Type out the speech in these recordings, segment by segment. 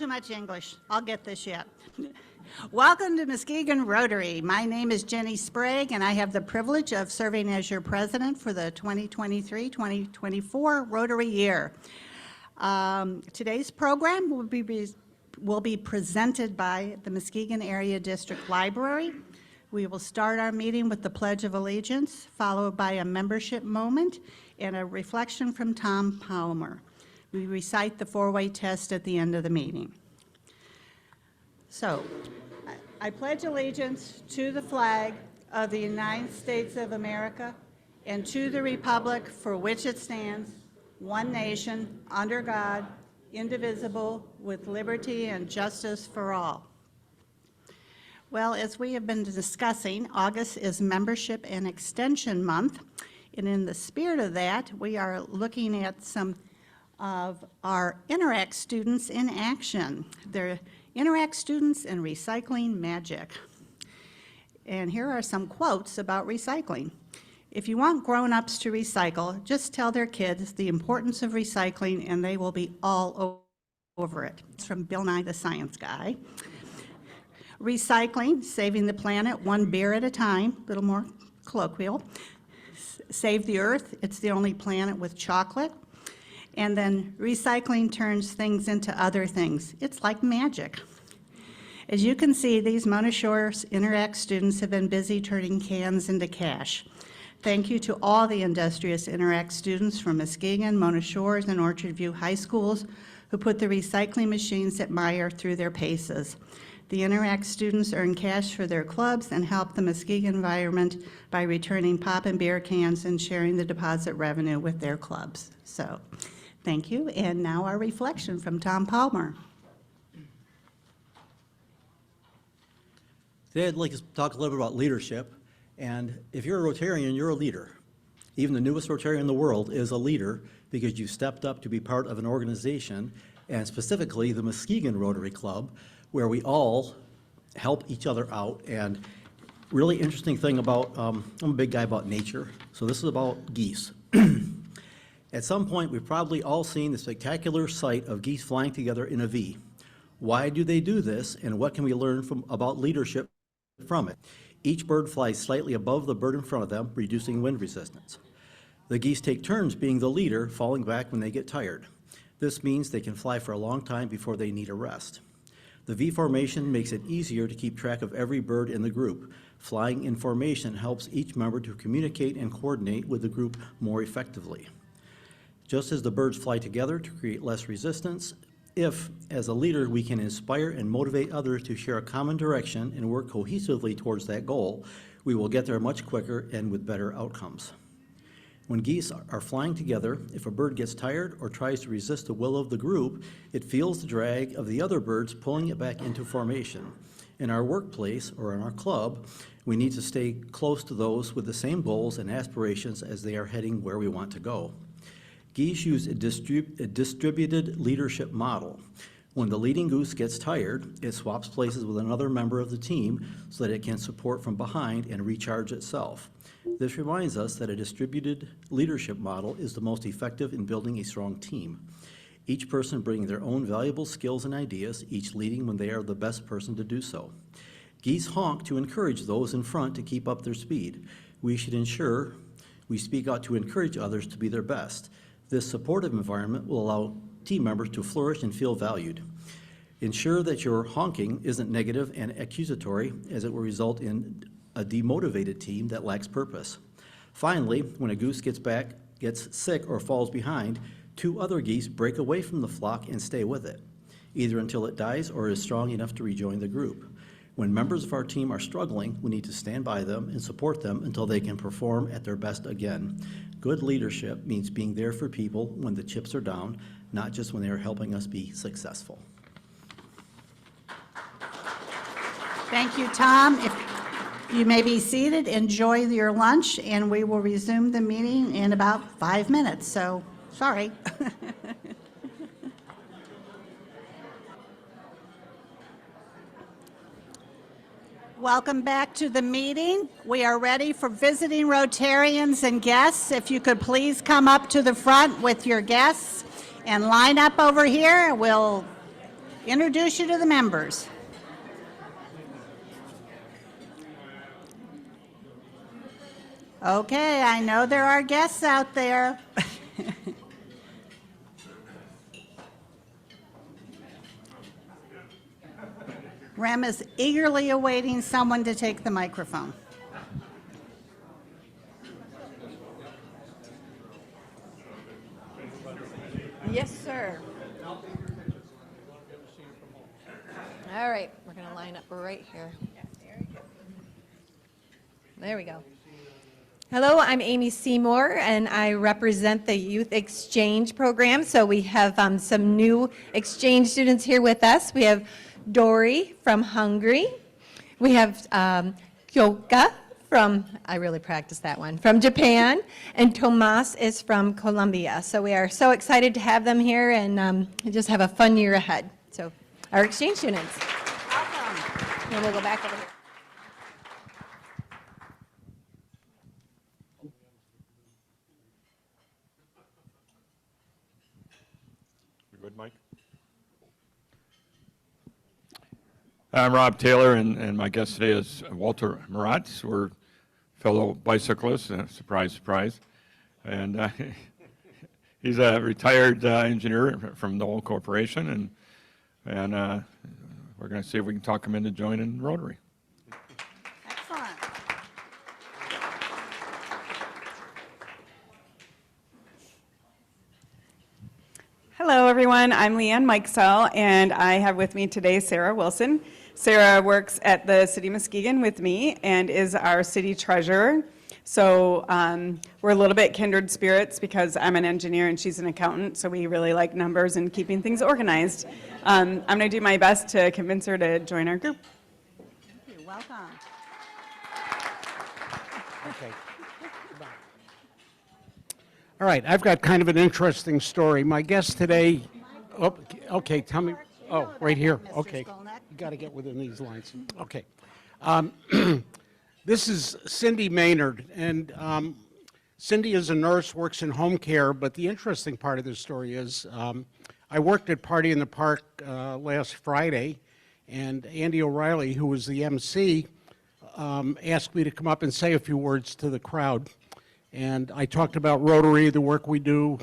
too much English. I'll get this yet. Welcome to Muskegon Rotary. My name is Jenny Sprague, and I have the privilege of serving as your president for the 2023-2024 Rotary year. Today's program will be presented by the Muskegon Area District Library. We will start our meeting with the Pledge of Allegiance, followed by a membership moment and a reflection from Tom Palmer. We recite the four-way test at the end of the meeting. So, I pledge allegiance to the flag of the United States of America and to the republic for which it stands, one nation, under God, indivisible, with liberty and justice for all. Well, as we have been discussing, August is Membership and Extension Month, and in the spirit of that, we are looking at some of our Interact students in action. They're Interact students and recycling magic. And here are some quotes about recycling. If you want grown-ups to recycle, just tell their kids the importance of recycling and they will be all over it. It's from Bill Nye the Science Guy. Recycling, saving the planet one beer at a time, a little more colloquial. Save the earth, it's the only planet with chocolate. And then recycling turns things into other things. It's like magic. As you can see, these Mona Shores Interact students have been busy turning cans into cash. Thank you to all the industrious Interact students from Muskegon, Mona Shores, and Orchard View High Schools who put the recycling machines at Meyer through their paces. The Interact students earn cash for their clubs and help the Muskegon environment by returning pop and beer cans and sharing the deposit revenue with their clubs. So, thank you, and now our reflection from Tom Palmer. Today I'd like to talk a little bit about leadership, and if you're a Rotarian, you're a leader. Even the newest Rotarian in the world is a leader because you stepped up to be part of an organization, and specifically the Muskegon Rotary Club, where we all help each other out. And really interesting thing about, I'm a big guy about nature, so this is about geese. At some point, we've probably all seen the spectacular sight of geese flying together in a V. Why do they do this, and what can we learn about leadership from it? Each bird flies slightly above the bird in front of them, reducing wind resistance. The geese take turns being the leader, falling back when they get tired. This means they can fly for a long time before they need a rest. The V formation makes it easier to keep track of every bird in the group. Flying in formation helps each member to communicate and coordinate with the group more effectively. Just as the birds fly together to create less resistance, if, as a leader, we can inspire and motivate others to share a common direction and work cohesively towards that goal, we will get there much quicker and with better outcomes. When geese are flying together, if a bird gets tired or tries to resist the will of the group, it feels the drag of the other birds pulling it back into formation. In our workplace or in our club, we need to stay close to those with the same goals and aspirations as they are heading where we want to go. Geese use a distributed leadership model. When the leading goose gets tired, it swaps places with another member of the team so that it can support from behind and recharge itself. This reminds us that a distributed leadership model is the most effective in building a strong team. Each person bringing their own valuable skills and ideas, each leading when they are the best person to do so. Geese honk to encourage those in front to keep up their speed. We should ensure we speak out to encourage others to be their best. This supportive environment will allow team members to flourish and feel valued. Ensure that your honking isn't negative and accusatory, as it will result in a demotivated team that lacks purpose. Finally, when a goose gets sick or falls behind, two other geese break away from the flock and stay with it, either until it dies or is strong enough to rejoin the group. When members of our team are struggling, we need to stand by them and support them until they can perform at their best again. Good leadership means being there for people when the chips are down, not just when they are helping us be successful. Thank you, Tom. If you may be seated, enjoy your lunch, and we will resume the meeting in about 5 minutes, so sorry. Welcome back to the meeting. We are ready for visiting Rotarians and guests. If you could please come up to the front with your guests and line up over here. We'll introduce you to the members. Okay, I know there are guests out there. Rem is eagerly awaiting someone to take the microphone. Yes, sir. All right, we're going to line up right here. There we go. Hello, I'm Amy Seymour, and I represent the Youth Exchange Program. So we have some new exchange students here with us. We have Dory from Hungary. We have Kyoka from, I really practiced that one, from Japan, and Tomas is from Colombia. So we are so excited to have them here and just have a fun year ahead. So our exchange students. Welcome. And we'll go back over here. Good, Mike. I'm Rob Taylor, and my guest today is Walter Maratz. We're fellow bicyclists, surprise, surprise. And he's a retired engineer from the Knoll Corporation, and we're going to see if we can talk him into joining Rotary. Excellent. Hello, everyone. I'm Leanne Mikesell, and I have with me today Sarah Wilson. Sarah works at the City of Muskegon with me and is our city treasurer. So we're a little bit kindred spirits because I'm an engineer and she's an accountant, so we really like numbers and keeping things organized. I'm going to do my best to convince her to join our group. Thank you. Welcome. Okay. All right, I've got kind of an interesting story. My guest today, oh, okay, tell me, oh, right here, okay. You got to get within these lines. Okay. This is Cindy Maynard, and Cindy is a nurse, works in home care, but the interesting part of this story is I worked at Party in the Park last Friday, and Andy O'Reilly, who was the MC, asked me to come up and say a few words to the crowd. And I talked about Rotary, the work we do,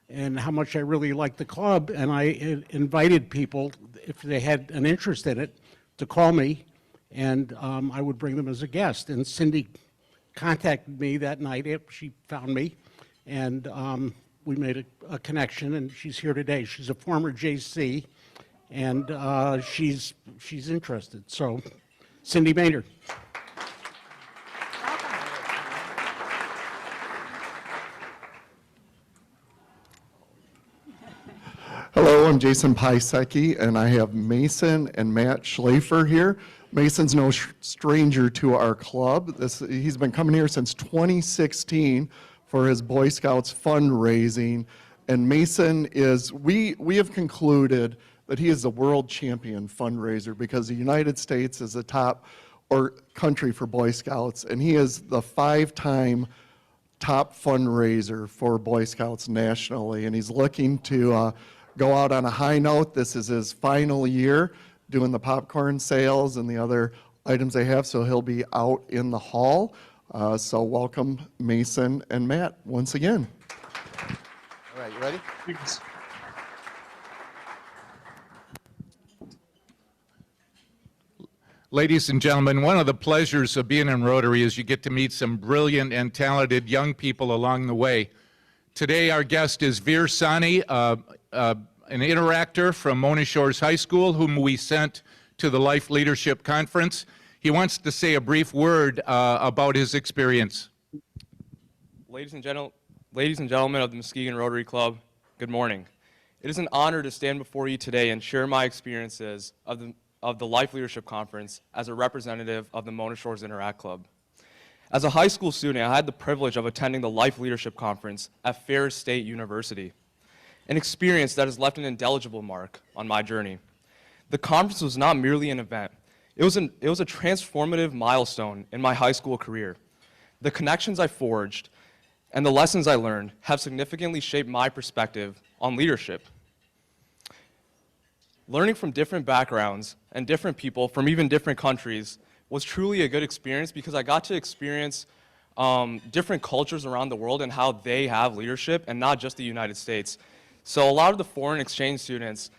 and how much I really like the club. And I invited people, if they had an interest in it, to call me, and I would bring them as a guest. And Cindy contacted me that night. She found me, and we made a connection, and she's here today. She's a former JC, and she's interested. So, Cindy Maynard. Hello, I'm Jason Piasecki, and I have Mason and Matt Schlafer here. Mason's no stranger to our club. He's been coming here since 2016 for his Boy Scouts fundraising. And Mason is, we have concluded that he is the world champion fundraiser because the United States is the top country for Boy Scouts, and he is the 5-time top fundraiser for Boy Scouts nationally. And he's looking to go out on a high note. This is his final year doing the popcorn sales and the other items they have, so he'll be out in the hall. So welcome Mason and Matt once again. All right, you ready? Ladies and gentlemen, one of the pleasures of being in Rotary is you get to meet some brilliant and talented young people along the way. Today our guest is Veer Sani, an interactor from Mona Shores High School, whom we sent to the Life Leadership Conference. He wants to say a brief word about his experience. Ladies and gentlemen of the Muskegon Rotary Club, good morning. It is an honor to stand before you today and share my experiences of the Life Leadership Conference as a representative of the Mona Shores Interact Club. As a high school student, I had the privilege of attending the Life Leadership Conference at Ferris State University, an experience that has left an indelible mark on my journey. The conference was not merely an event. It was a transformative milestone in my high school career. The connections I forged and the lessons I learned have significantly shaped my perspective on leadership. Learning from different backgrounds and different people from even different countries was truly a good experience because I got to experience different cultures around the world and how they have leadership, and not just the United States. So a lot of the foreign exchange students,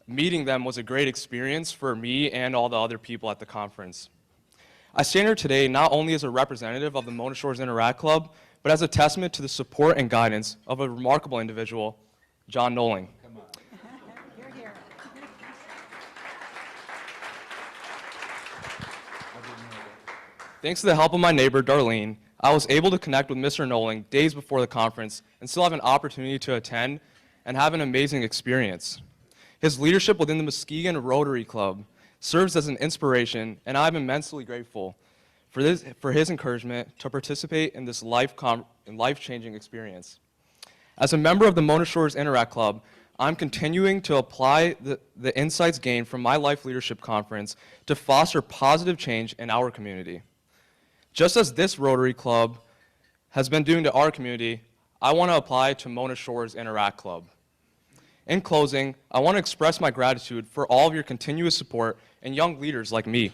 meeting them was a great experience for me and all the other people at the conference. I stand here today not only as a representative of the Mona Shores Interact Club, but as a testament to the support and guidance of a remarkable individual, John Noling. You're here. Thanks to the help of my neighbor, Darlene, I was able to connect with Mr. Noling days before the conference and still have an opportunity to attend and have an amazing experience. His leadership within the Muskegon Rotary Club serves as an inspiration, and I'm immensely grateful for his encouragement to participate in this life-changing experience. As a member of the Mona Shores Interact Club, I'm continuing to apply the insights gained from my Life Leadership Conference to foster positive change in our community. Just as this Rotary Club has been doing to our community, I want to apply to Mona Shores Interact Club. In closing, I want to express my gratitude for all of your continuous support and young leaders like me.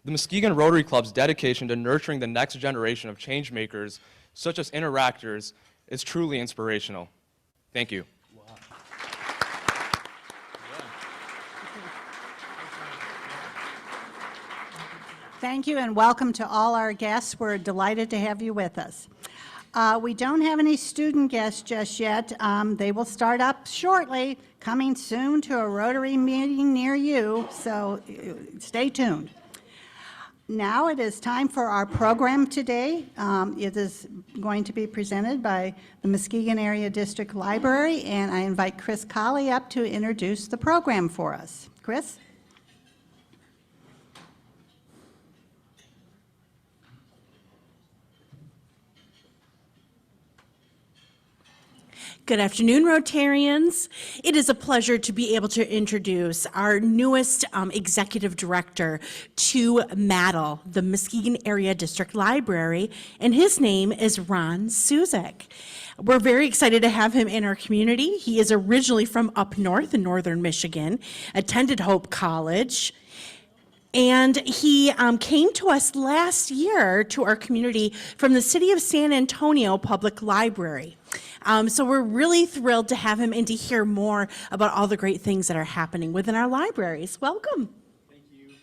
The Muskegon Rotary Club's dedication to nurturing the next generation of change makers, such as interactors, is truly inspirational. Thank you. Thank you, and welcome to all our guests. We're delighted to have you with us. We don't have any student guests just yet. They will start up shortly, coming soon to a Rotary meeting near you, so stay tuned. Now it is time for our program today. It is going to be presented by the Muskegon Area District Library, and I invite Chris Colley up to introduce the program for us. Chris? Good afternoon, Rotarians. It is a pleasure to be able to introduce our newest executive director to MADL, the Muskegon Area District Library, and his name is Ron Suzak. We're very excited to have him in our community. He is originally from up north in northern Michigan, attended Hope College, and he came to us last year to our community from the City of San Antonio Public Library. So we're really thrilled to have him and to hear more about all the great things that are happening within our libraries. Welcome. Thank you.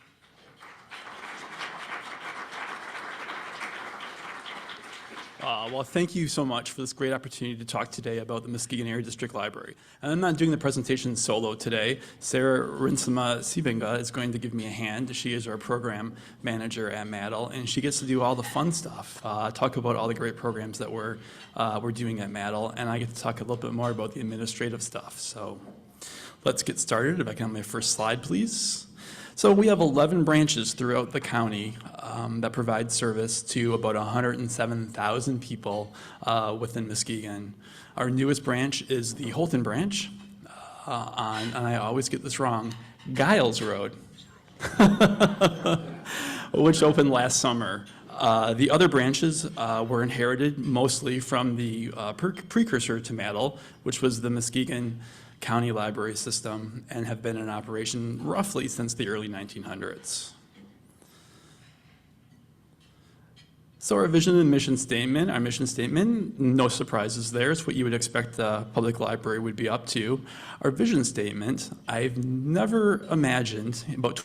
Well, thank you so much for this great opportunity to talk today about the Muskegon Area District Library. And I'm not doing the presentation solo today. Sarah Rinsema Sibinga is going to give me a hand. She is our program manager at MADL, and she gets to do all the fun stuff, talk about all the great programs that we're doing at MADL, and I get to talk a little bit more about the administrative stuff. So let's get started. If I can have my first slide, please. So we have 11 branches throughout the county that provide service to about 107,000 people within Muskegon. Our newest branch is the Holton branch on, and I always get this wrong, Giles Road, which opened last summer. The other branches were inherited mostly from the precursor to MADL, which was the Muskegon County Library System, and have been in operation roughly since the early 1900s. So our vision and mission statement, no surprises there. It's what you would expect a public library would be up to. Our vision statement, I've never imagined about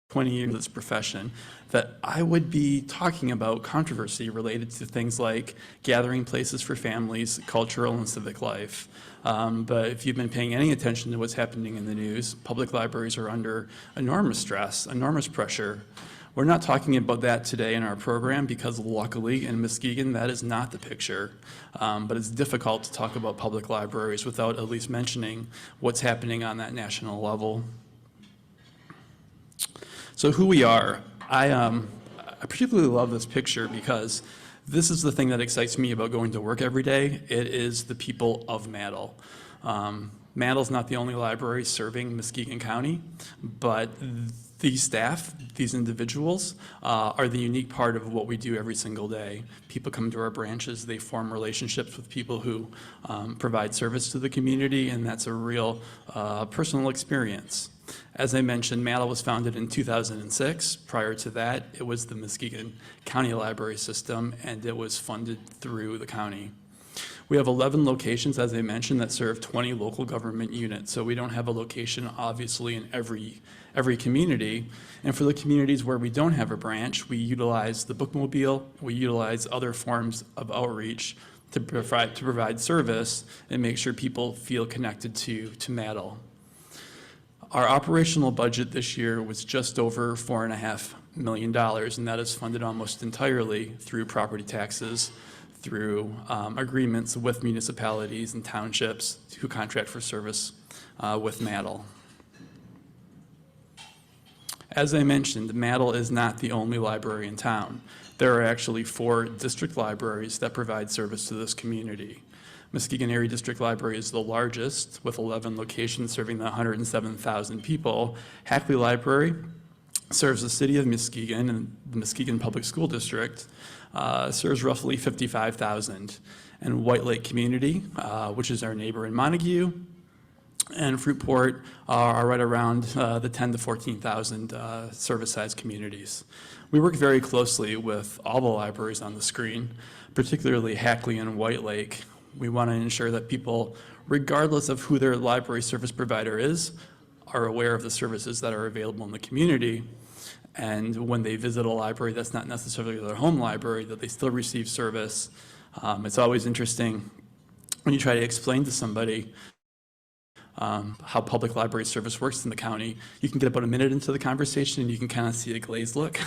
20 years in this profession that I would be talking about controversy related to things like gathering places for families, cultural and civic life. But if you've been paying any attention to what's happening in the news, public libraries are under enormous stress, enormous pressure. We're not talking about that today in our program because luckily in Muskegon that is not the picture. But it's difficult to talk about public libraries without at least mentioning what's happening on that national level. So who we are, I particularly love this picture because this is the thing that excites me about going to work every day. It is the people of MADL. MADL's not the only library serving Muskegon County, but these staff, these individuals, are the unique part of what we do every single day. People come to our branches, they form relationships with people who provide service to the community, and that's a real personal experience. As I mentioned, MADL was founded in 2006. Prior to that, it was the Muskegon County Library System, and it was funded through the county. We have 11 locations, as I mentioned, that serve 20 local government units. So we don't have a location, obviously, in every community. And for the communities where we don't have a branch, we utilize the bookmobile, we utilize other forms of outreach to provide service and make sure people feel connected to MADL. Our operational budget this year was just over $4.5 million, and that is funded almost entirely through property taxes, through agreements with municipalities and townships who contract for service with MADL. As I mentioned, MADL is not the only library in town. There are actually 4 district libraries that provide service to this community. Muskegon Area District Library is the largest, with 11 locations serving the 107,000 people. Hackley Library serves the city of Muskegon, and the Muskegon Public School District serves roughly 55,000. And White Lake Community, which is our neighbor in Montague, and Fruitport are right around the 10 to 14,000 service-sized communities. We work very closely with all the libraries on the screen, particularly Hackley and White Lake. We want to ensure that people, regardless of who their library service provider is, are aware of the services that are available in the community. And when they visit a library that's not necessarily their home library, that they still receive service. It's always interesting when you try to explain to somebody how public library service works in the county. You can get about a minute into the conversation and you can kind of see a glazed look.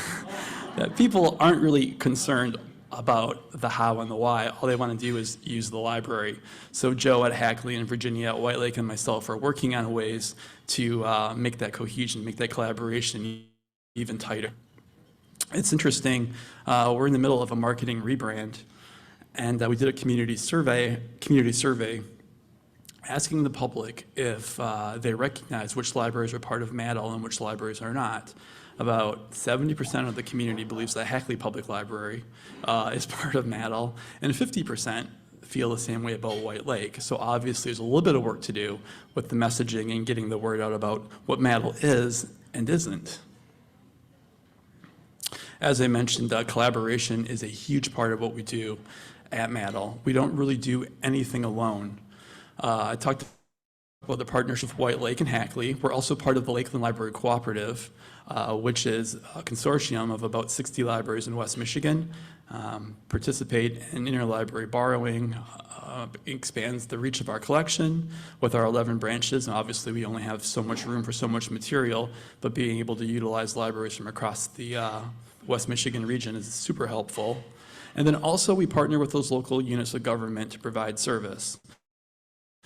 That people aren't really concerned about the how and the why. All they want to do is use the library. So Joe at Hackley and Virginia at White Lake and myself are working on ways to make that cohesion, make that collaboration even tighter. It's interesting, we're in the middle of a marketing rebrand, and we did a community survey asking the public if they recognize which libraries are part of MADL and which libraries are not. About 70% of the community believes that Hackley Public Library is part of MADL, and 50% feel the same way about White Lake. So obviously there's a little bit of work to do with the messaging and getting the word out about what MADL is and isn't. As I mentioned, collaboration is a huge part of what we do at MADL. We don't really do anything alone. I talked about the partnership with White Lake and Hackley. We're also part of the Lakeland Library Cooperative, which is a consortium of about 60 libraries in West Michigan, participate in interlibrary borrowing, expands the reach of our collection with our 11 branches. And obviously we only have so much room for so much material, but being able to utilize libraries from across the West Michigan region is super helpful. And then also we partner with those local units of government to provide service.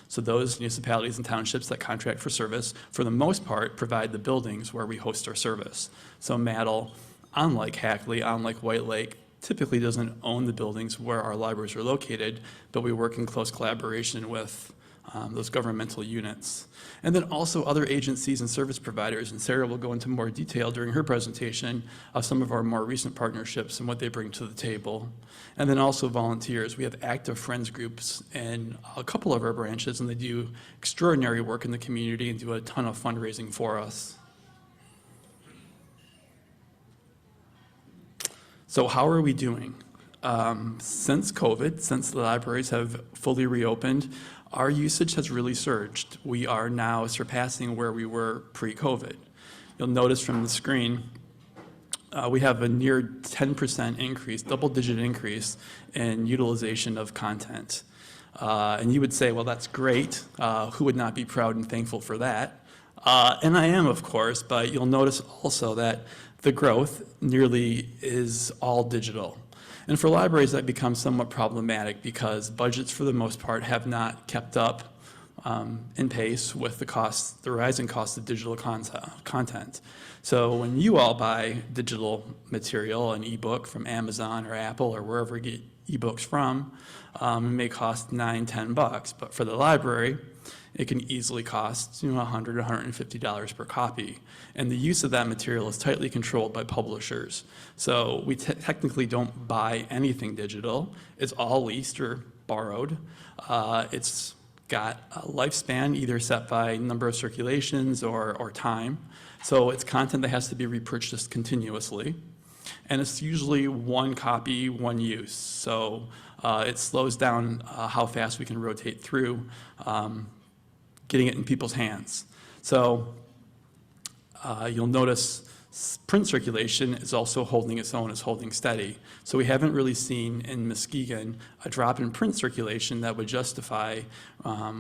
So those municipalities and townships that contract for service, for the most part, provide the buildings where we host our service. So MADL, unlike Hackley, unlike White Lake, typically doesn't own the buildings where our libraries are located, but we work in close collaboration with those governmental units. And then also other agencies and service providers, and Sarah will go into more detail during her presentation of some of our more recent partnerships and what they bring to the table. And then also volunteers. We have active friends groups in a couple of our branches, and they do extraordinary work in the community and do a ton of fundraising for us. So how are we doing? Since COVID, since the libraries have fully reopened, our usage has really surged. We are now surpassing where we were pre-COVID. You'll notice from the screen, we have a near 10% increase, double-digit increase in utilization of content. And you would say, well, that's great. Who would not be proud and thankful for that? And I am, of course, but you'll notice also that the growth nearly is all digital. And for libraries, that becomes somewhat problematic because budgets, for the most part, have not kept up in pace with the rising cost of digital content. So when you all buy digital material, an ebook from Amazon or Apple or wherever you get ebooks from, it may cost $9, $10, but for the library, it can easily cost $100, $150 per copy. And the use of that material is tightly controlled by publishers. So we technically don't buy anything digital. It's all leased or borrowed. It's got a lifespan either set by number of circulations or time. So it's content that has to be repurchased continuously. And it's usually one copy, one use. So it slows down how fast we can rotate through getting it in people's hands. So you'll notice print circulation is also holding its own, is holding steady. So we haven't really seen in Muskegon a drop in print circulation that would justify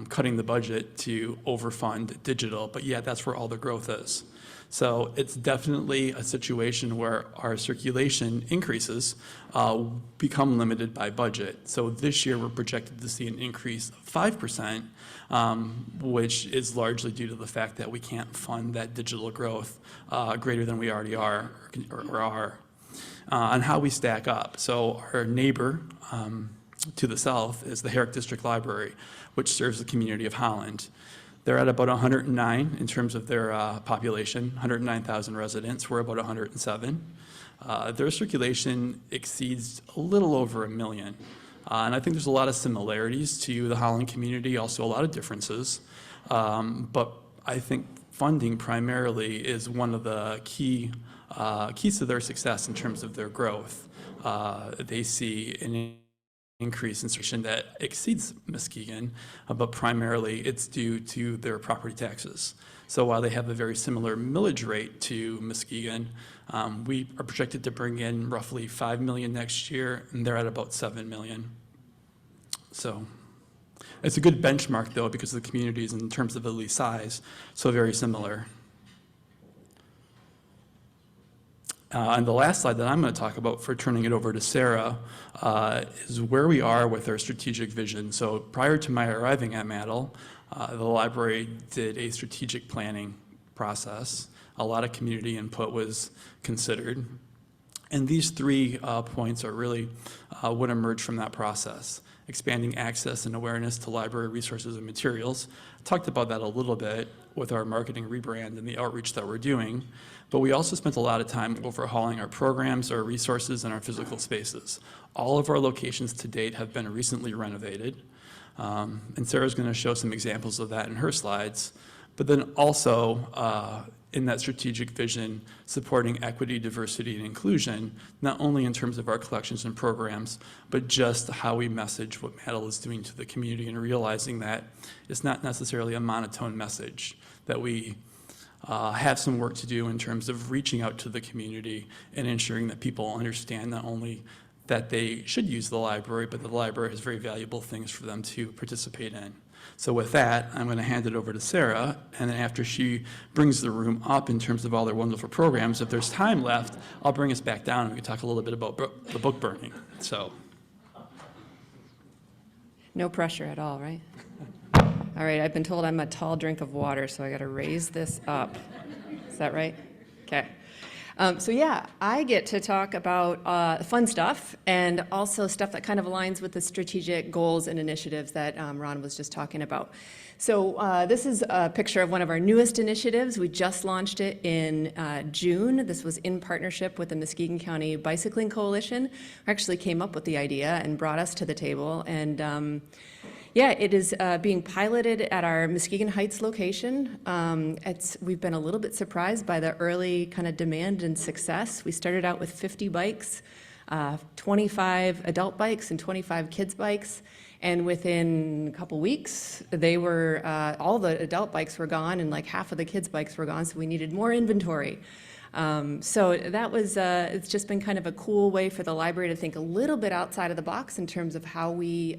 cutting the budget to overfund digital, but yet that's where all the growth is. So it's definitely a situation where our circulation increases become limited by budget. So this year we're projected to see an increase of 5%, which is largely due to the fact that we can't fund that digital growth greater than we already are or are. On how we stack up. So our neighbor to the south is the Herrick District Library, which serves the community of Holland. They're at about 109 in terms of their population, 109,000 residents. We're about 107. Their circulation exceeds a little over 1 million. And I think there's a lot of similarities to the Holland community, also a lot of differences. But I think funding primarily is one of the keys to their success in terms of their growth. They see an increase in circulation that exceeds Muskegon, but primarily it's due to their property taxes. So while they have a very similar millage rate to Muskegon, we are projected to bring in roughly 5 million next year, and they're at about 7 million. So it's a good benchmark, though, because the communities, in terms of at least size, so very similar. And the last slide that I'm going to talk about for turning it over to Sarah is where we are with our strategic vision. So prior to my arriving at Maddle, the library did a strategic planning process. A lot of community input was considered. And these 3 points are really what emerged from that process. Expanding access and awareness to library resources and materials. I talked about that a little bit with our marketing rebrand and the outreach that we're doing, but we also spent a lot of time overhauling our programs, our resources, and our physical spaces. All of our locations to date have been recently renovated, and Sarah's going to show some examples of that in her slides, but then also in that strategic vision, supporting equity, diversity, and inclusion, not only in terms of our collections and programs, but just how we message what Maddle is doing to the community and realizing that it's not necessarily a monotone message, that we have some work to do in terms of reaching out to the community and ensuring that people understand not only that they should use the library, but the library has very valuable things for them to participate in. So with that, I'm going to hand it over to Sarah, and then after she brings the room up in terms of all their wonderful programs, if there's time left, I'll bring us back down and we can talk a little bit about the book burning. So. No pressure at all, right? All right, I've been told I'm a tall drink of water, so I got to raise this up. Is that right? Okay. So yeah, I get to talk about fun stuff and also stuff that kind of aligns with the strategic goals and initiatives that Ron was just talking about. So this is a picture of one of our newest initiatives. We just launched it in June. This was in partnership with the Muskegon County Bicycling Coalition, who actually came up with the idea and brought us to the table. And yeah, it is being piloted at our Muskegon Heights location. We've been a little bit surprised by the early kind of demand and success. We started out with 50 bikes, 25 adult bikes and 25 kids bikes. And within a couple weeks, they were, all the adult bikes were gone and like half of the kids bikes were gone, so we needed more inventory. So that was, it's just been kind of a cool way for the library to think a little bit outside of the box in terms of how we,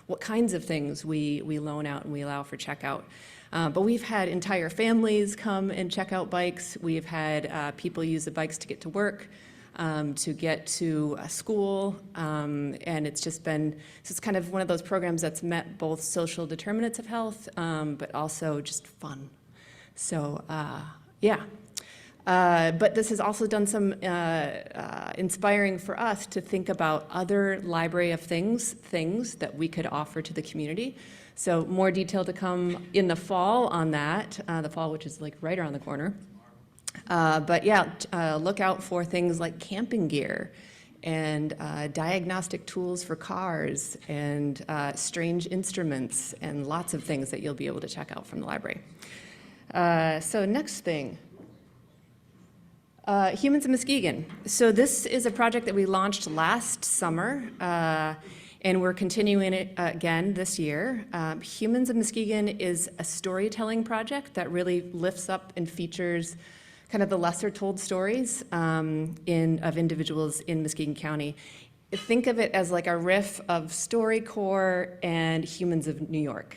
what kinds of things we loan out and we allow for checkout. But we've had entire families come and check out bikes. We've had people use the bikes to get to work, to get to school, and it's just been, so it's kind of one of those programs that's met both social determinants of health, but also just fun. So, yeah. But this has also done some inspiring for us to think about other library of things that we could offer to the community. So more detail to come in the fall on that, the fall, which is like right around the corner. But yeah, look out for things like camping gear and diagnostic tools for cars and strange instruments and lots of things that you'll be able to check out from the library. So next thing. Humans in Muskegon. So this is a project that we launched last summer, and we're continuing it again this year. Humans in Muskegon is a storytelling project that really lifts up and features kind of the lesser told stories of individuals in Muskegon County. Think of it as like a riff of StoryCorps and Humans of New York.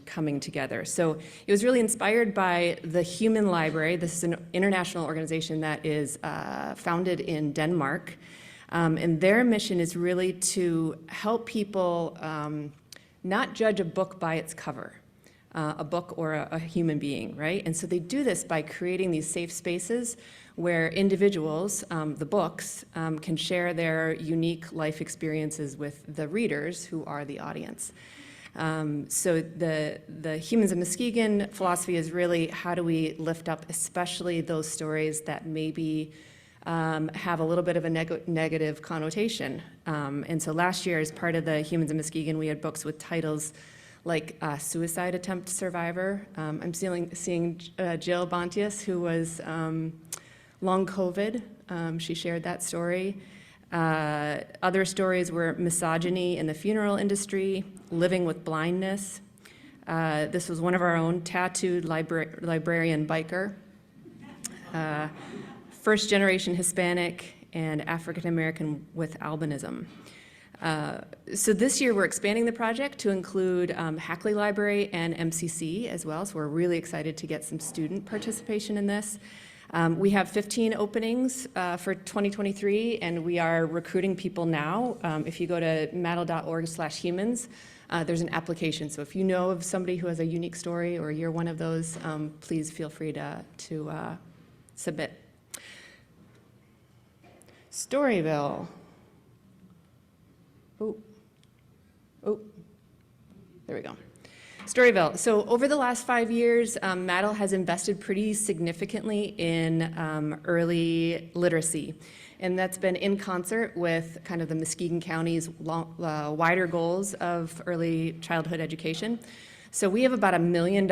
Coming together. So it was really inspired by the Human Library. This is an international organization that is founded in Denmark. And their mission is really to help people not judge a book by its cover, a book or a human being, right? And so they do this by creating these safe spaces where individuals, the books, can share their unique life experiences with the readers who are the audience. So the Humans of Muskegon philosophy is really how do we lift up especially those stories that maybe have a little bit of a negative connotation. And so last year, as part of the Humans of Muskegon, we had books with titles like Suicide Attempt Survivor. I'm seeing Jill Bontius, who was long COVID. She shared that story. Other stories were misogyny in the funeral industry, living with blindness. This was one of our own, tattooed librarian biker, first generation Hispanic, and African American with albinism. So this year we're expanding the project to include Hackley Library and MCC as well, so we're really excited to get some student participation in this. We have 15 openings for 2023, and we are recruiting people now. If you go to maddle.org/humans, there's an application. So if you know of somebody who has a unique story or you're one of those, please feel free to submit. Storyville. Oh, there we go. Storyville. So over the last 5 years, Maddle has invested pretty significantly in early literacy. And that's been in concert with kind of the Muskegon County's wider goals of early childhood education. So we have about $1 million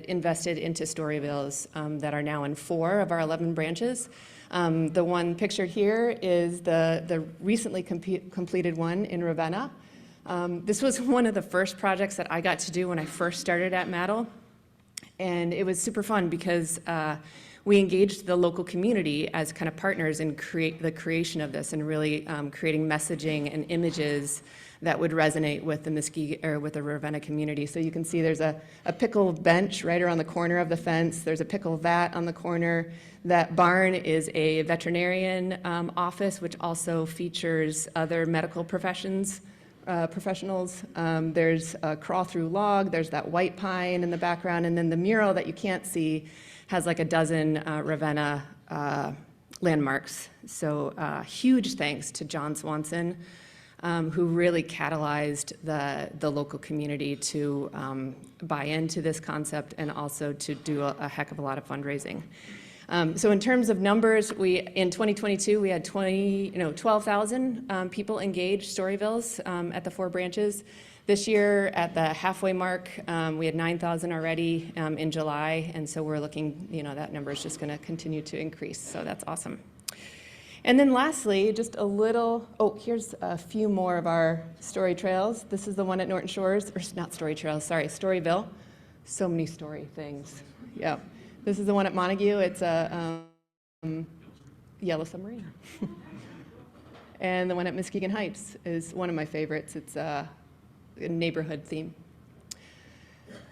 invested into Storyvilles that are now in 4 of our 11 branches. The one pictured here is the recently completed one in Ravenna. This was one of the first projects that I got to do when I first started at Maddle. And it was super fun because we engaged the local community as kind of partners in the creation of this and really creating messaging and images that would resonate with the Muskegon or with the Ravenna community. So you can see there's a pickle bench right around the corner of the fence. There's a pickle vat on the corner. That barn is a veterinarian office, which also features other medical professionals. There's a crawl-through log. There's that white pine in the background, and then the mural that you can't see has like a dozen Ravenna landmarks. So huge thanks to John Swanson, who really catalyzed the local community to buy into this concept and also to do a heck of a lot of fundraising. So in terms of numbers, in 2022 we had 12,000 people engaged Storyvilles at the 4 branches. This year, at the halfway mark, we had 9,000 already in July, and so we're looking, that number is just going to continue to increase. So that's awesome. And then lastly, just a little, here's a few more of our story trails. This is the one at Norton Shores, or not story trails, sorry, Storyville. So many story things. Yeah. This is the one at Montague. It's a yellow submarine. And the one at Muskegon Heights is one of my favorites. It's a neighborhood theme.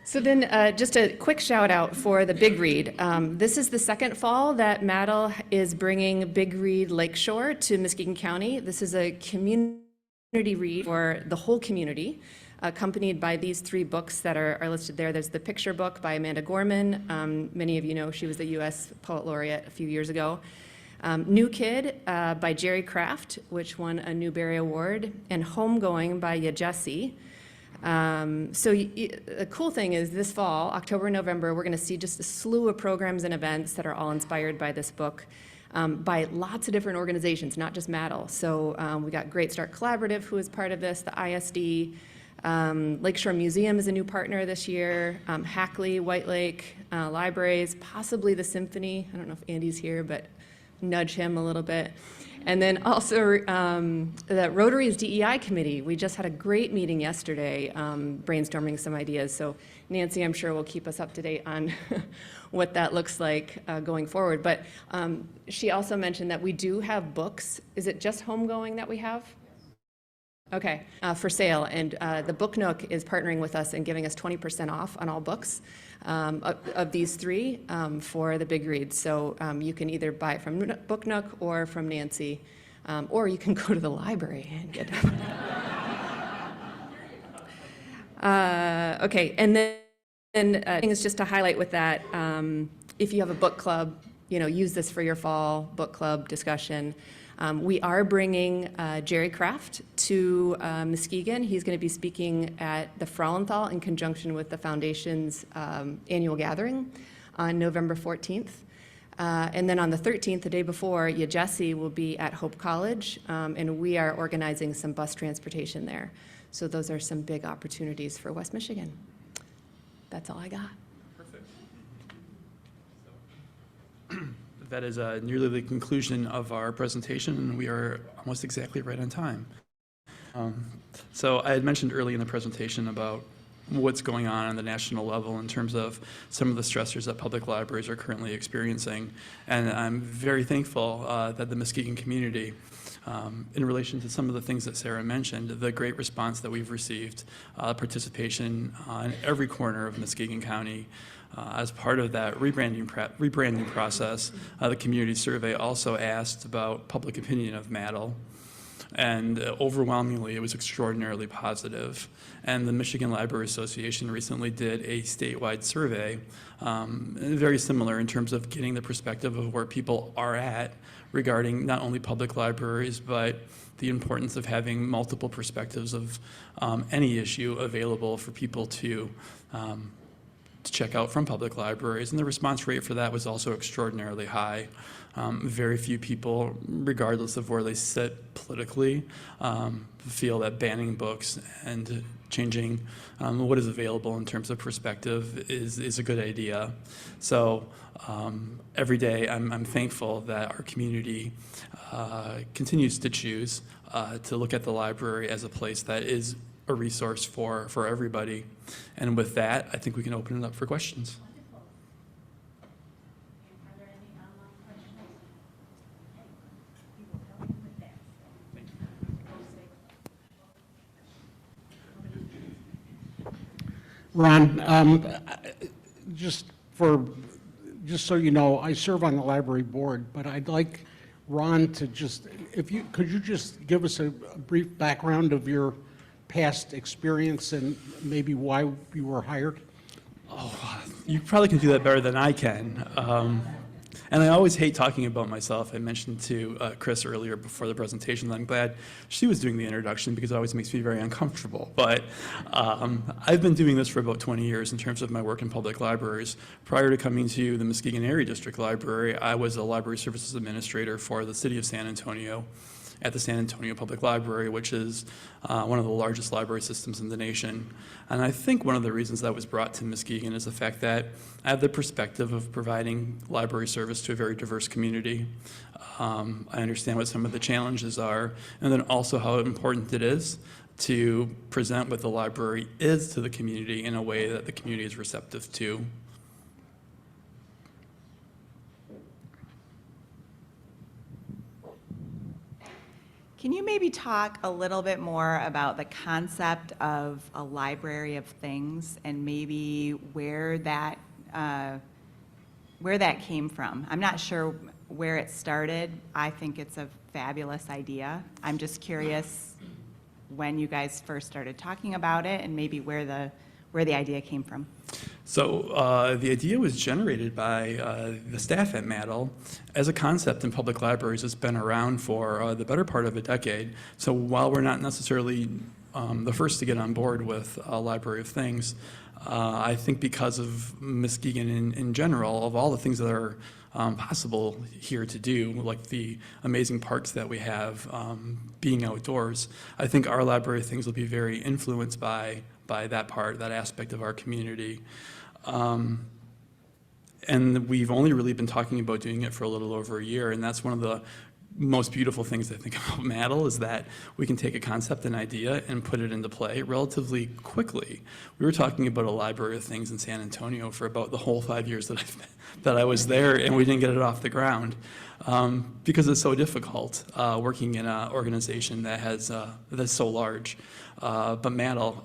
So then just a quick shout out for the Big Read. This is the second fall that Maddle is bringing Big Read Lakeshore to Muskegon County. This is a community read for the whole community, accompanied by these 3 books that are listed there. There's the picture book by Amanda Gorman. Many of you know she was the U.S. Poet Laureate a few years ago. New Kid by Jerry Craft, which won a Newbery Award, and Homegoing by Yajesi. The cool thing is this fall, October and November, we're going to see just a slew of programs and events that are all inspired by this book by lots of different organizations, not just MADL. So we got Great Start Collaborative, who is part of this, the ISD, Lakeshore Museum is a new partner this year, Hackley, White Lake Libraries, possibly the Symphony. I don't know if Andy's here, but nudge him a little bit. And then also the Rotary's DEI committee. We just had a great meeting yesterday brainstorming some ideas. So Nancy, I'm sure, will keep us up to date on what that looks like going forward. But she also mentioned that we do have books. Is it just Homegoing that we have? Okay, for sale. And the Book Nook is partnering with us and giving us 20% off on all books of these three for the big reads. So you can either buy it from Book Nook or from Nancy, or you can go to the library and get it. Okay, and then thing is just to highlight with that, if you have a book club, use this for your fall book club discussion. We are bringing Jerry Kraft to Muskegon. He's going to be speaking at the Frauenthal in conjunction with the Foundation's annual gathering on November 14th. And then on the 13th, the day before, Jesse will be at Hope College, and we are organizing some bus transportation there. So those are some big opportunities for West Michigan. That's all I got. That is nearly the conclusion of our presentation, and we are almost exactly right on time. So I had mentioned early in the presentation about what's going on the national level in terms of some of the stressors that public libraries are currently experiencing. And I'm very thankful that the Muskegon community, in relation to some of the things that Sarah mentioned, the great response that we've received, participation in every corner of Muskegon County. As part of that rebranding process, the community survey also asked about public opinion of MADL, and overwhelmingly it was extraordinarily positive. And the Michigan Library Association recently did a statewide survey, very similar in terms of getting the perspective of where people are at regarding not only public libraries, but the importance of having multiple perspectives of any issue available for people to check out from public libraries. And the response rate for that was also extraordinarily high. Very few people, regardless of where they sit politically, feel that banning books and changing what is available in terms of perspective is a good idea. So every day I'm thankful that our community continues to choose to look at the library as a place that is a resource for everybody. And with that, I think we can open it up for questions. Ron, just so you know, I serve on the library board, but I'd like Ron to could you just give us a brief background of your past experience and maybe why you were hired? Oh, you probably can do that better than I can. And I always hate talking about myself. I mentioned to Chris earlier before the presentation that I'm glad she was doing the introduction because it always makes me very uncomfortable. But I've been doing this for about 20 years in terms of my work in public libraries. Prior to coming to the Muskegon Area District Library, I was a library services administrator for the city of San Antonio at the San Antonio Public Library, which is one of the largest library systems in the nation. And I think one of the reasons that was brought to Muskegon is the fact that I have the perspective of providing library service to a very diverse community. I understand what some of the challenges are, and then also how important it is to present what the library is to the community in a way that the community is receptive to. Can you maybe talk a little bit more about the concept of a library of things and maybe where that came from? I'm not sure where it started. I think it's a fabulous idea. I'm just curious when you guys first started talking about it and maybe where the idea came from. So the idea was generated by the staff at MADL as a concept in public libraries. It's been around for the better part of a decade. So while we're not necessarily the first to get on board with Library of Things. I think because of Muskegon in general, of all the things that are possible here to do, like the amazing parks that we have, being outdoors, I think our Library of Things will be very influenced by that aspect of our community. And we've only really been talking about doing it for a little over a year, and that's one of the most beautiful things I think about Maddle is that we can take a concept, an idea, and put it into play relatively quickly. We were talking about a Library of Things in San Antonio for about the whole 5 years that I was there, and we didn't get it off the ground because it's so difficult working in an organization that's so large. But Maddle,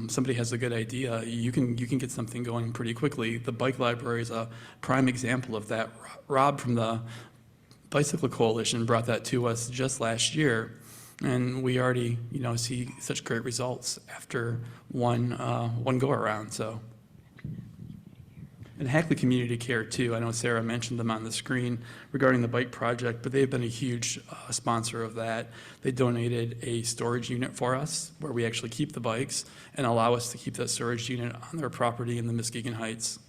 somebody has a good idea, you can get something going pretty quickly. The bike library is a prime example of that. Rob from the Bicycle Coalition brought that to us just last year, and we already, see such great results after one go around. So, and Hackley Community Care too. I know Sarah mentioned them on the screen regarding the bike project, but they've been a huge sponsor of that. They donated a storage unit for us where we actually keep the bikes and allow us to keep that storage unit on their property in the Muskegon Heights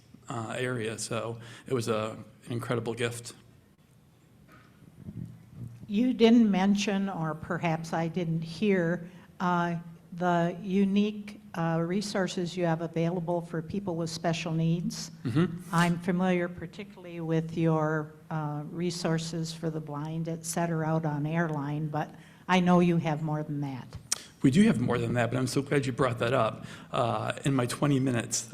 area. So it was an incredible gift. You didn't mention, or perhaps I didn't hear, the unique resources you have available for people with special needs. I'm familiar particularly with your resources for the blind, et cetera, out on Airline, but I know you have more than that. We do have more than that, but I'm so glad you brought that up. In my 20 minutes,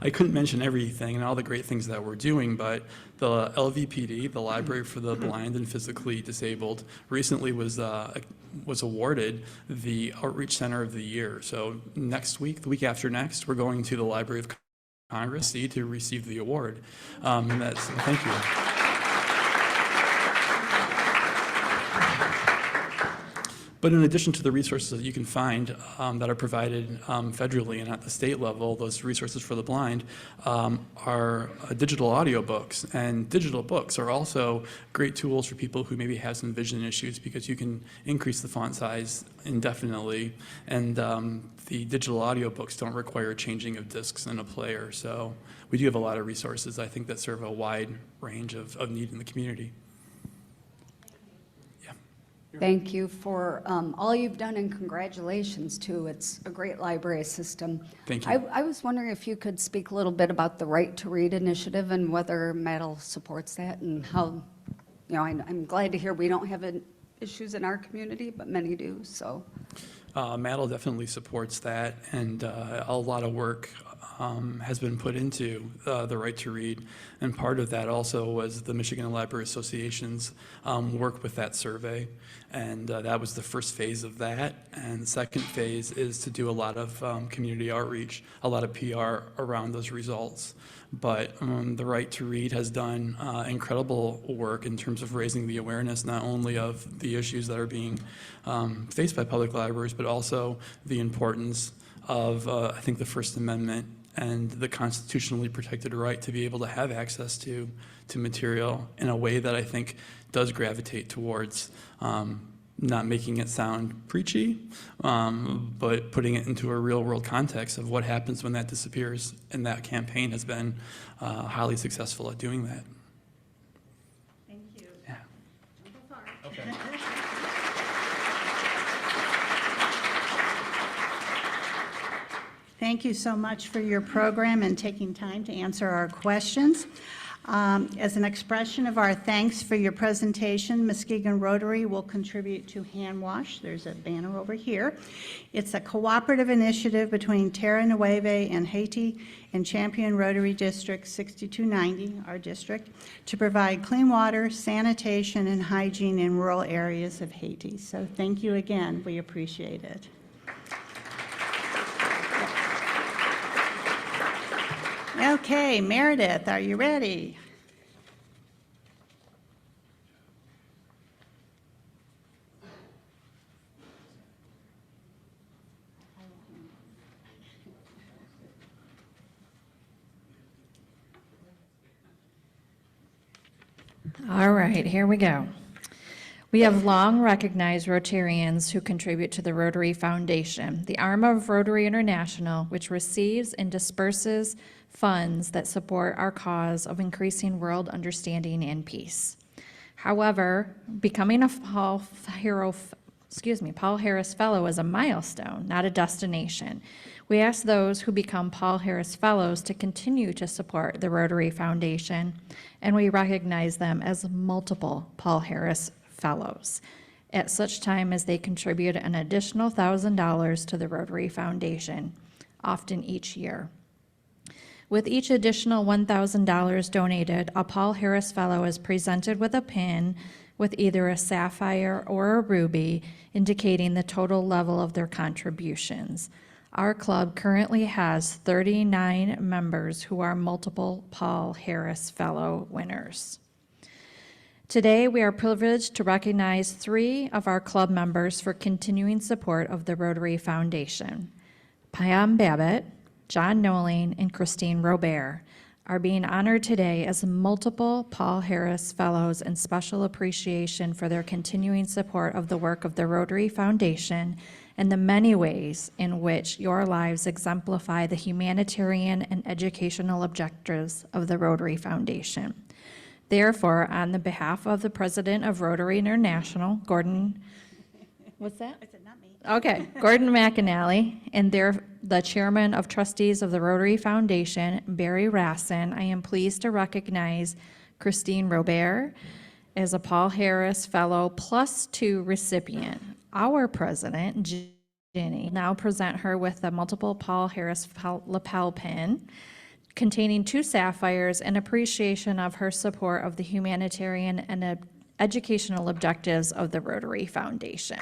I couldn't mention everything and all the great things that we're doing, but the LVPD, the Library for the Blind and Physically Disabled, recently was awarded the Outreach Center of the Year. So next week, the week after next, we're going to the Library of Congress to receive the award. Thank you. But in addition to the resources that you can find that are provided federally and at the state level, those resources for the blind are digital audiobooks. And digital books are also great tools for people who maybe have some vision issues because you can increase the font size indefinitely. And the digital audiobooks don't require changing of discs in a player. So we do have a lot of resources, I think, that serve a wide range of need in the community. Thank you for all you've done, and congratulations too. It's a great library system. Thank you. I was wondering if you could speak a little bit about the Right to Read initiative and whether Maddle supports that, and how, I'm glad to hear we don't have issues in our community, but many do, so. Maddle definitely supports that, and a lot of work has been put into the Right to Read, and part of that also was the Michigan Library Association's work with that survey, and that was the first phase of that. And the second phase is to do a lot of community outreach, a lot of PR around those results. But the Right to Read has done incredible work in terms of raising the awareness not only of the issues that are being faced by public libraries, but also the importance of, I think, the First Amendment and the constitutionally protected right to be able to have access to material in a way that I think does gravitate towards not making it sound preachy, but putting it into a real world context of what happens when that disappears. And that campaign has been highly successful at doing that. Thank you. Yeah. Okay. Thank you so much for your program and taking time to answer our questions. As an expression of our thanks for your presentation, Muskegon Rotary will contribute to Hand Wash. There's a banner over here. It's a cooperative initiative between Terra Nueva and Haiti and Champion Rotary District 6290, our district, to provide clean water, sanitation, and hygiene in rural areas of Haiti. So thank you again. We appreciate it. Okay, Meredith, are you ready? All right, here we go. We have long recognized Rotarians who contribute to the Rotary Foundation, the arm of Rotary International, which receives and disperses funds that support our cause of increasing world understanding and peace. However, becoming a Paul Harris Fellow is a milestone, not a destination. We ask those who become Paul Harris Fellows to continue to support the Rotary Foundation, and we recognize them as multiple Paul Harris Fellows at such time as they contribute an additional $1,000 to the Rotary Foundation, often each year. With each additional $1,000 donated, a Paul Harris Fellow is presented with a pin with either a sapphire or a ruby, indicating the total level of their contributions. Our club currently has 39 members who are multiple Paul Harris Fellow winners. Today, we are privileged to recognize 3 of our club members for continuing support of the Rotary Foundation. Pam Babbitt, John Noling, and Christine Robert are being honored today as multiple Paul Harris Fellows in special appreciation for their continuing support of the work of the Rotary Foundation and the many ways in which your lives exemplify the humanitarian and educational objectives of the Rotary Foundation. Therefore, on the behalf of the President of Rotary International, Gordon, what's that? I said, not me. Okay, Gordon McAnally, and the Chairman of Trustees of the Rotary Foundation, Barry Rassin, I am pleased to recognize Christine Robert as a Paul Harris Fellow +2 recipient. Our President, Ginny, now present her with a multiple Paul Harris lapel pin containing 2 sapphires in appreciation of her support of the humanitarian and educational objectives of the Rotary Foundation.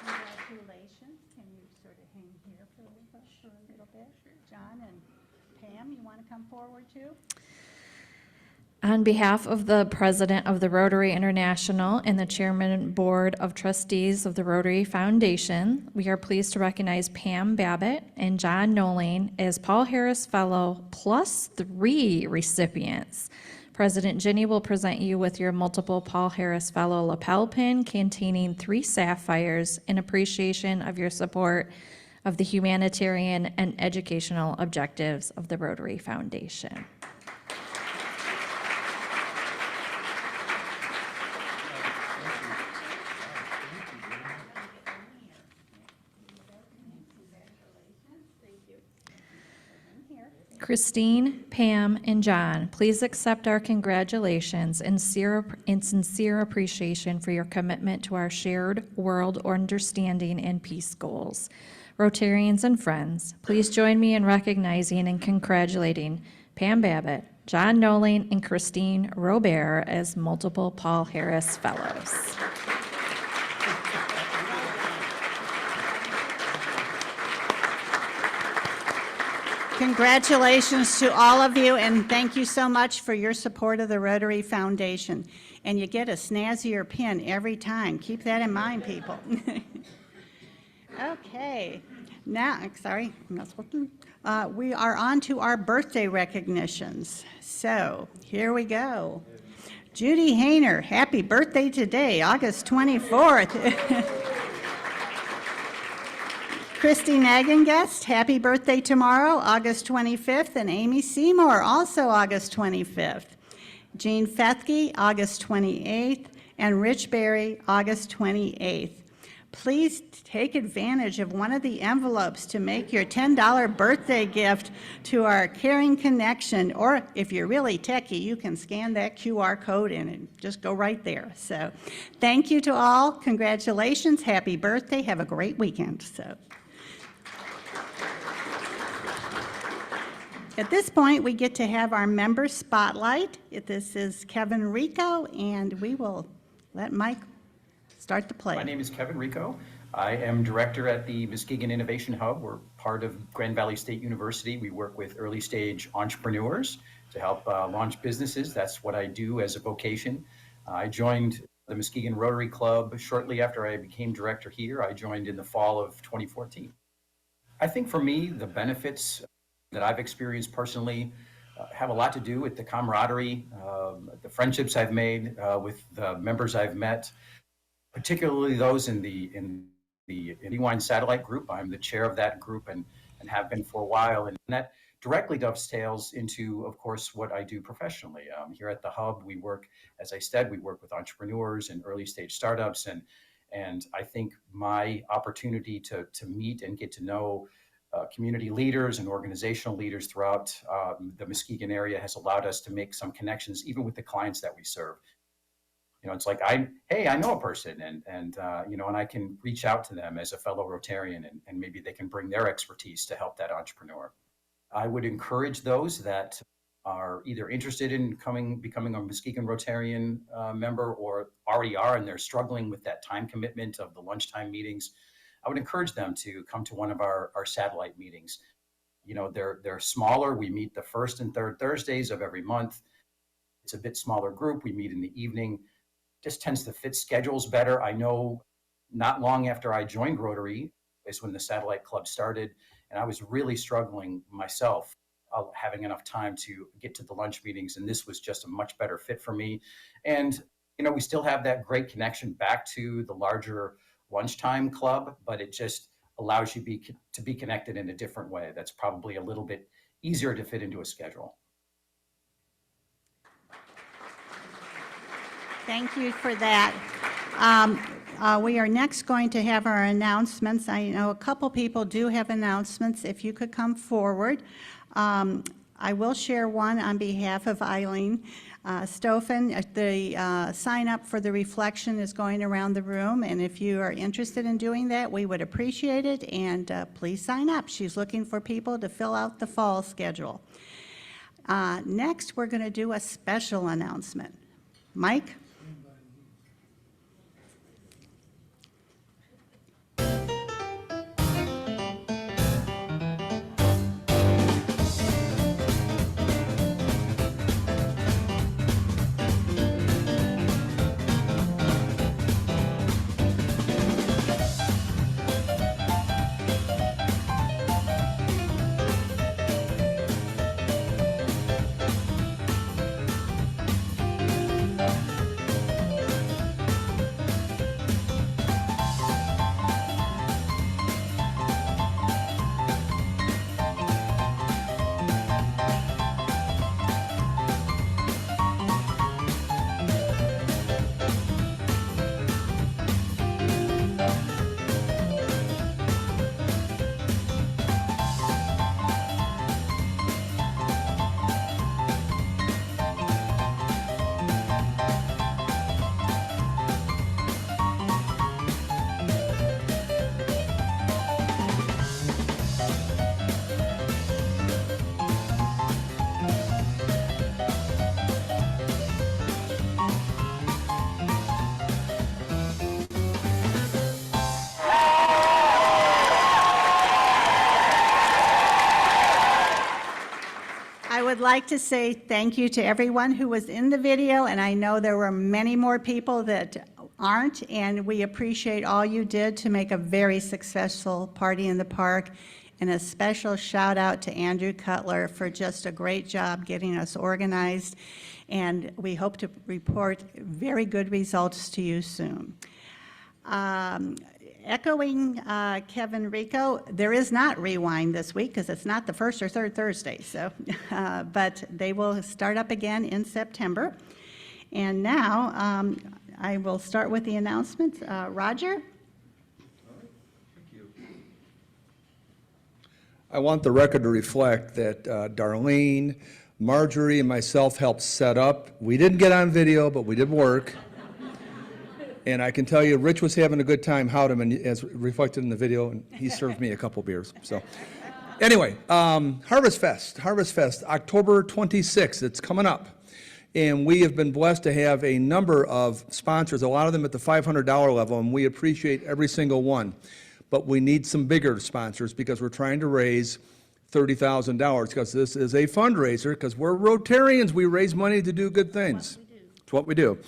Congratulations. Can you sort of hang here for a little bit? John and Pam, you want to come forward too? On behalf of the President of the Rotary International and the Chairman Board of Trustees of the Rotary Foundation, we are pleased to recognize Pam Babbitt and John Noling as Paul Harris Fellow +3 recipients. President Ginny will present you with your multiple Paul Harris Fellow lapel pin containing 3 sapphires in appreciation of your support of the humanitarian and educational objectives of the Rotary Foundation. Christine, Pam, and John, please accept our congratulations and sincere appreciation for your commitment to our shared world understanding and peace goals. Rotarians and friends, please join me in recognizing and congratulating Pam Babbitt, John Noling, and Christine Robert as multiple Paul Harris Fellows. Congratulations to all of you, and thank you so much for your support of the Rotary Foundation. And you get a snazzier pin every time. Keep that in mind, people. Okay, now, sorry, I'm not supposed to. We are on to our birthday recognitions. So here we go. Judy Hayner, happy birthday today, August 24th. Christy Nagengest, happy birthday tomorrow, August 25th, and Amy Seymour, also August 25th. Jean Fethke, August 28th, and Rich Berry, August 28th. Please take advantage of one of the envelopes to make your $10 birthday gift to our Caring Connection, or if you're really techie, you can scan that QR code in and just go right there. So thank you to all. Congratulations. Happy birthday. Have a great weekend. So. At this point, we get to have our member spotlight. This is Kevin Rico, and we will let Mike start the play. My name is Kevin Rico. I am director at the Muskegon Innovation Hub. We're part of Grand Valley State University. We work with early stage entrepreneurs to help launch businesses. That's what I do as a vocation. I joined the Muskegon Rotary Club shortly after I became director here. I joined in the fall of 2014. I think for me, the benefits that I've experienced personally have a lot to do with the camaraderie, the friendships I've made with the members I've met, particularly those in the Rewind Satellite Group. I'm the chair of that group and have been for a while. And that directly dovetails into, of course, what I do professionally. Here at the Hub, we work, as I said, we work with entrepreneurs and early stage startups. And I think my opportunity to meet and get to know community leaders and organizational leaders throughout the Muskegon area has allowed us to make some connections, even with the clients that we serve. You know, it's like, hey, I know a person, and you know, and I can reach out to them as a fellow Rotarian, and maybe they can bring their expertise to help that entrepreneur. I would encourage those that are either interested in becoming a Muskegon Rotarian member, or already are, and they're struggling with that time commitment of the lunchtime meetings. I would encourage them to come to one of our satellite meetings. You know, they're smaller. We meet the first and third Thursdays of every month. It's a bit smaller group. We meet in the evening. Just tends to fit schedules better. I know not long after I joined Rotary is when the Satellite Club started, and I was really struggling myself having enough time to get to the lunch meetings, and this was just a much better fit for me. And, you know, we still have that great connection back to the larger lunchtime club, but it just allows you to be connected in a different way. That's probably a little bit easier to fit into a schedule. Thank you for that. We are next going to have our announcements. I know a couple people do have announcements. If you could come forward. I will share one on behalf of Eileen Stoffen. The sign up for the reflection is going around the room, and if you are interested in doing that, we would appreciate it, and please sign up. She's looking for people to fill out the fall schedule. Next, we're going to do a special announcement. Mike? I would like to say thank you to everyone who was in the video, and I know there were many more people that aren't, and we appreciate all you did to make a very successful Party in the Park. And a special shout out to Andrew Cutler for just a great job getting us organized, and we hope to report very good results to you soon. Echoing Kevin Rico, there is not Rewind this week because it's not the first or third Thursday, so, but they will start up again in September. And now I will start with the announcements. Roger? I want the record to reflect that Darlene, Marjorie, and myself helped set up. We didn't get on video, but we did work. And I can tell you, Rich was having a good time, Howdeman, as reflected in the video, and he served me a couple beers. So, anyway, Harvest Fest, October 26th, it's coming up. And we have been blessed to have a number of sponsors, a lot of them at the $500 level, and we appreciate every single one. But we need some bigger sponsors because we're trying to raise $30,000 because this is a fundraiser, because we're Rotarians, we raise money to do good things. It's what we do.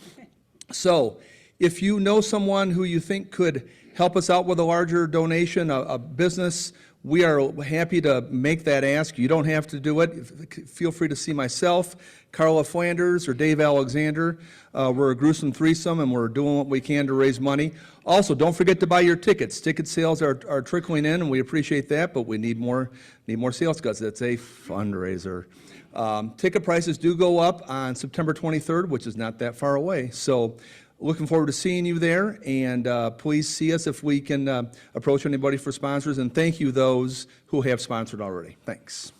So, if you know someone who you think could help us out with a larger donation, a business We are happy to make that ask. You don't have to do it. Feel free to see myself, Carla Flanders, or Dave Alexander. We're a gruesome threesome, and we're doing what we can to raise money. Also, don't forget to buy your tickets. Ticket sales are trickling in, and we appreciate that, but we need more sales because it's a fundraiser. Ticket prices do go up on September 23rd, which is not that far away. So looking forward to seeing you there, and please see us if we can approach anybody for sponsors, and thank you those who have sponsored already. Thanks.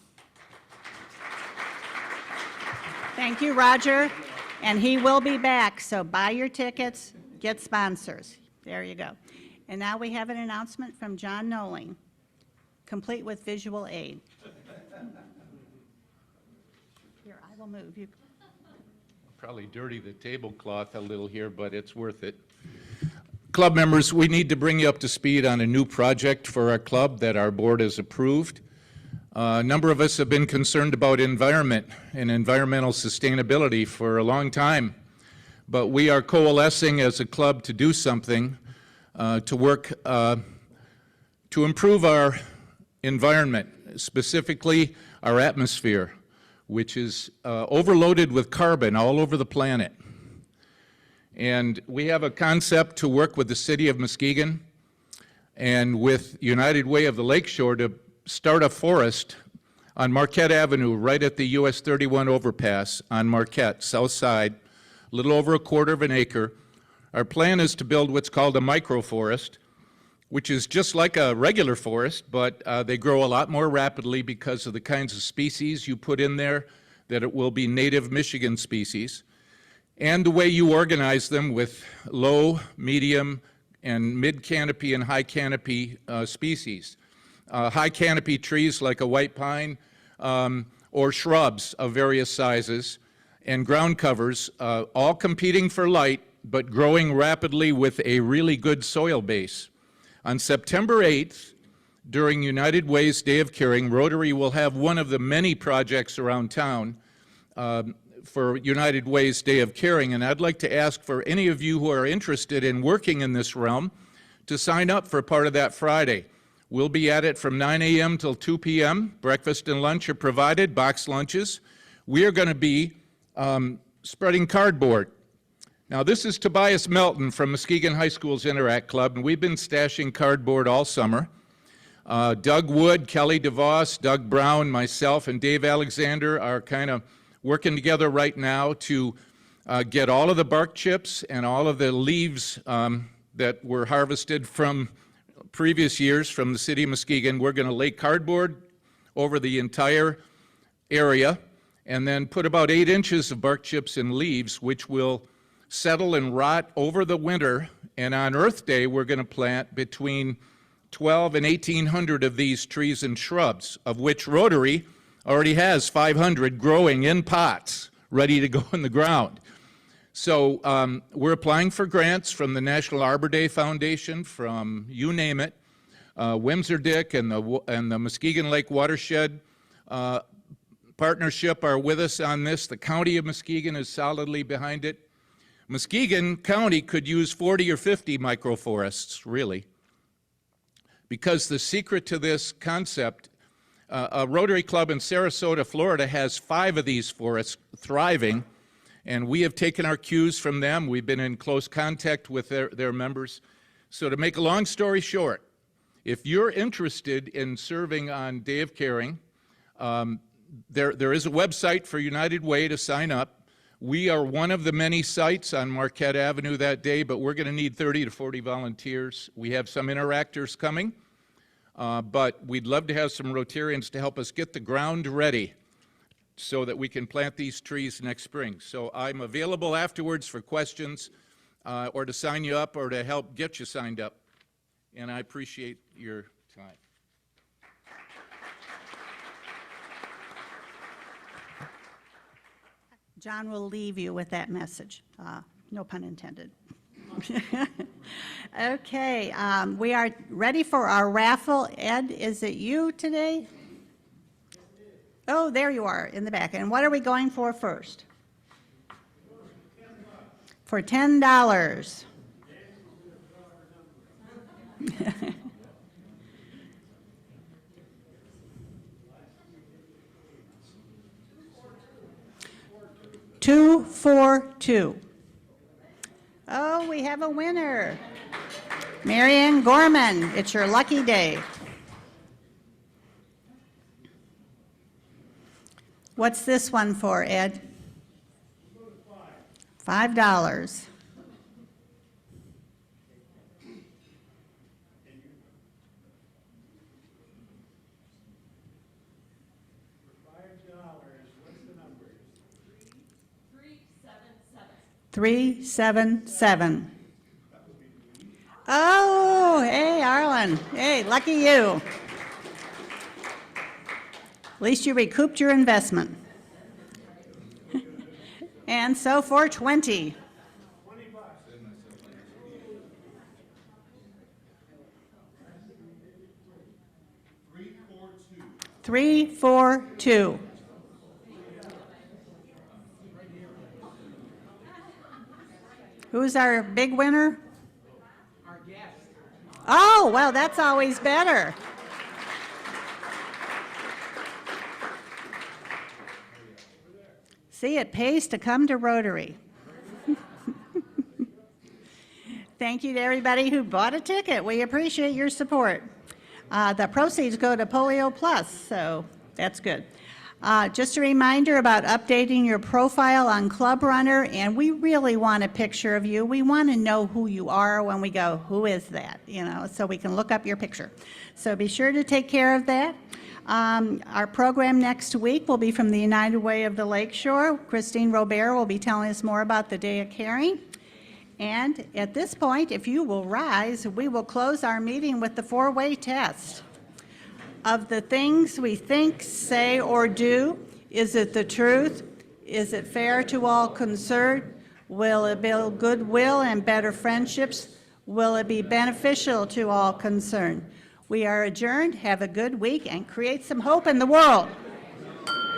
Thank you, Roger. And he will be back, so buy your tickets, get sponsors. There you go. And now we have an announcement from John Noling, complete with visual aid. Here, I will move. You. Probably dirty the tablecloth a little here, but it's worth it. Club members, we need to bring you up to speed on a new project for our club that our board has approved. A number of us have been concerned about environment and environmental sustainability for a long time, but we are coalescing as a club to do something to work to improve our environment, specifically our atmosphere, which is overloaded with carbon all over the planet. And we have a concept to work with the city of Muskegon and with United Way of the Lakeshore to start a forest on Marquette Avenue, right at the US 31 overpass on Marquette, south side, a little over 1/4 of an acre. Our plan is to build what's called a microforest, which is just like a regular forest, but they grow a lot more rapidly because of the kinds of species you put in there, that it will be native Michigan species, and the way you organize them with low, medium, and mid-canopy and high canopy species. High canopy trees like a white pine or shrubs of various sizes, and ground covers, all competing for light, but growing rapidly with a really good soil base. On September 8th, during United Way's Day of Caring, Rotary will have one of the many projects around town for United Way's Day of Caring, and I'd like to ask for any of you who are interested in working in this realm to sign up for part of that Friday. We'll be at it from 9 a.m. till 2 p.m. Breakfast and lunch are provided, box lunches. We are going to be spreading cardboard. Now, this is Tobias Melton from Muskegon High School's Interact Club, and we've been stashing cardboard all summer. Doug Wood, Kelly DeVos, Doug Brown, myself, and Dave Alexander are kind of working together right now to get all of the bark chips and all of the leaves that were harvested from previous years from the city of Muskegon. We're going to lay cardboard over the entire area and then put about 8 inches of bark chips and leaves, which will settle and rot over the winter. And on Earth Day, we're going to plant between 1,200 and 1,800 of these trees and shrubs, of which Rotary already has 500 growing in pots, ready to go in the ground. So we're applying for grants from the National Arbor Day Foundation, from you name it, Wimser-Dick and the Muskegon Lake Watershed Partnership are with us on this. The County of Muskegon is solidly behind it. Muskegon County could use 40 or 50 microforests, really, because the secret to this concept, a Rotary Club in Sarasota, Florida has 5 of these forests thriving, and we have taken our cues from them. We've been in close contact with their members. So to make a long story short, if you're interested in serving on Day of Caring, there is a website for United Way to sign up. We are one of the many sites on Marquette Avenue that day, but we're going to need 30 to 40 volunteers. We have some interactors coming, but we'd love to have some Rotarians to help us get the ground ready so that we can plant these trees next spring. So I'm available afterwards for questions or to sign you up or to help get you signed up. And I appreciate your time. John will leave you with that message. No pun intended. Okay, we are ready for our raffle. Ed, is it you today? Oh, there you are in the back. And what are we going for first? For $10. 242. Oh, we have a winner. Marianne Gorman, it's your lucky day. What's this one for, Ed? $5. $377. Oh, hey, Arlen. Hey, lucky you. At least you recouped your investment. And so for 20. $342. Who's our big winner? Our guest. Oh, well, that's always better. See, it pays to come to Rotary. Thank you to everybody who bought a ticket. We appreciate your support. The proceeds go to Polio Plus, so that's good. Just a reminder about updating your profile on Club Runner, and we really want a picture of you. We want to know who you are when we go, who is that? You know, so we can look up your picture. So be sure to take care of that. Our program next week will be from the United Way of the Lakeshore. Christine Robert will be telling us more about the Day of Caring. And at this point, if you will rise, we will close our meeting with the four-way test. Of the things we think, say, or do, is it the truth? Is it fair to all concerned? Will it build goodwill and better friendships? Will it be beneficial to all concerned? We are adjourned. Have a good week and create some hope in the world.